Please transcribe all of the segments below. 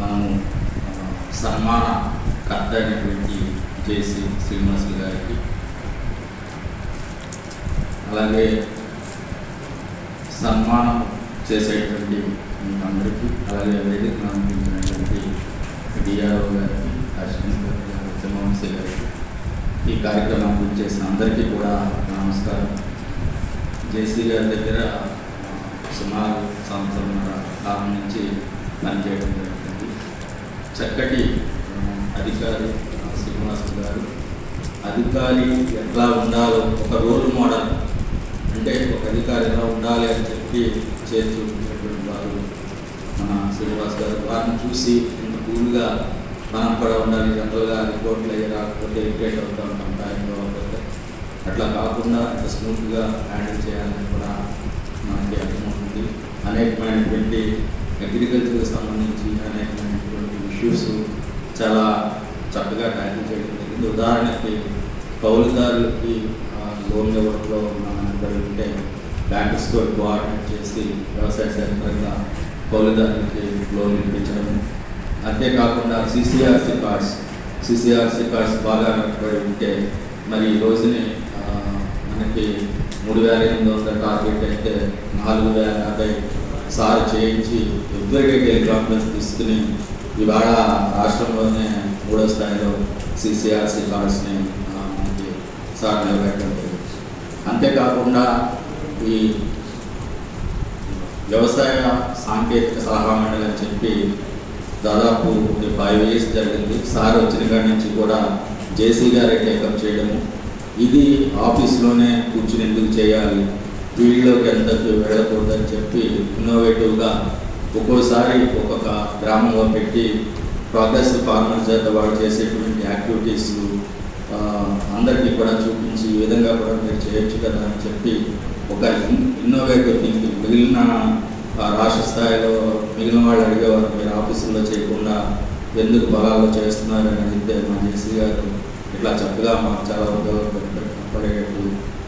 మనము సన్మాన కర్త అయినటువంటి జేసీ శ్రీనివాసులు గారికి, అలాగే సన్మానం చేసేటువంటి అందరికీ, అలాగే వేదికను అందించినటువంటి డిఆర్ఓ గారికి, అసిస్టెంట్ చంద్రవంశీ గారికి, ఈ కార్యక్రమం చేసిన అందరికీ కూడా నమస్కారం. జేసీ గారి దగ్గర సుమారు సంవత్సరంన్నర కాలం నుంచి పనిచేయడం జరుగుతుంది. చక్కటి అధికారి శ్రీనివాసులు గారు. అధికారి ఎట్లా ఉండాలో ఒక రోల్ మోడల్, అంటే ఒక అధికారి ఎలా ఉండాలి అని చెప్పి చేర్చుకునేటువంటి వారు మన శ్రీనివాస్ గారు. వారిని చూసి ఇంత కూల్గా మనం కూడా ఉండాలి, జనరల్గా రిపోర్ట్లు అయ్యి రాకపోతే ఇరిటేట్ అవుతూ ఉంటాం టైంలో అవ్వకపోతే. అట్లా కాకుండా ఇంత స్మూత్గా హ్యాండిల్ చేయాలని కూడా మనకి అర్థమవుతుంది. అనేకమైనటువంటి అగ్రికల్చర్కి సంబంధించి అనేకమైనటువంటి ఇష్యూస్ చాలా చక్కగా ట్యాకిల్ చేయడం జరిగింది. ఉదాహరణకి కౌలుదారులకి లోన్లు ఇవ్వడంలో మనం ఉంటే బ్యాంకర్స్తో కోఆర్డినేట్ చేసి వ్యవసాయ శాఖపరంగా కౌలుదారులకి లోన్లు ఇప్పించడం. అంతేకాకుండా సిసిఆర్సి కార్డ్స్ బాగా నష్టపడి ఉంటే మరి ఈ రోజుని మనకి 3,800 టార్గెట్ అయితే 4,050 సార్ చేయించి ఎవ్వరికైతే కాన్ఫిడెన్స్ తీసుకుని ఇవాళ రాష్ట్రంలోనే 3వ స్థాయిలో సిసిఆర్సి కార్డ్స్ని మనకి సార్ నిలబెట్టడం. అంతేకాకుండా ఈ వ్యవసాయ సాంకేతిక సలహా మండలి అని చెప్పి దాదాపు 5 years జరిగింది. సార్ వచ్చిన కాడి నుంచి కూడా జేసీ గారే టేకప్ చేయడము, ఇది ఆఫీస్లోనే కూర్చుని ఎందుకు చేయాలి, ఫీల్డ్లోకి ఎంతకు వెళ్ళకూడదని చెప్పి ఇన్నోవేటివ్గా ఒక్కోసారి ఒక్కొక్క గ్రామంలో పెట్టి ప్రోగ్రెస్ ఫార్మర్ చేత వాళ్ళు చేసేటువంటి యాక్టివిటీస్ అందరికీ కూడా చూపించి ఈ విధంగా కూడా మీరు చేయొచ్చు కదా అని చెప్పి ఒక ఇన్నోవేటివ్ థింకింగ్. మిగిలిన రాష్ట్ర స్థాయిలో మిగిలిన వాళ్ళు అడిగేవారు, మీరు ఆఫీసుల్లో చేయకుండా ఎందుకు బలాల్లో చేస్తున్నారని అడిగితే మా జేసీ గారు ఇట్లా చక్కగా మాకు చాలా ఉపయోగపడేటట్టు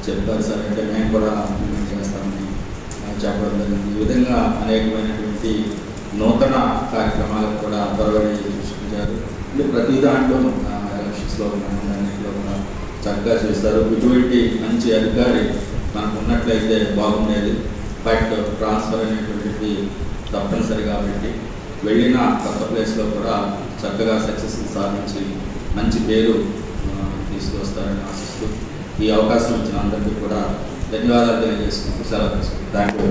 చెప్పారు సార్. అంటే మేము కూడా ఇంప్లిమెంట్ చేస్తామని చెప్పడం జరిగింది. ఈ విధంగా అనేకమైనటువంటి నూతన కార్యక్రమాలకు కూడా త్వరగా సృష్టించారు. అంటే ప్రతి దాంట్లో ఎలక్షన్స్లో అన్నింటిలో కూడా చక్కగా చేస్తారు. ఇటువంటి మంచి అధికారి మనకు ఉన్నట్లయితే బాగుండేది. బట్ ట్రాన్స్ఫర్ అనేటువంటిది తప్పనిసరి కాబట్టి వెళ్ళిన కొత్త ప్లేస్లో కూడా చక్కగా సక్సెస్ సాధించి మంచి పేరు తీసుకొస్తారని ఆశిస్తూ ఈ అవకాశం ఇచ్చిన అందరికీ కూడా ధన్యవాదాలు తెలియజేసుకుంటూ సెలవు తీసుకుంటాం. Thank you.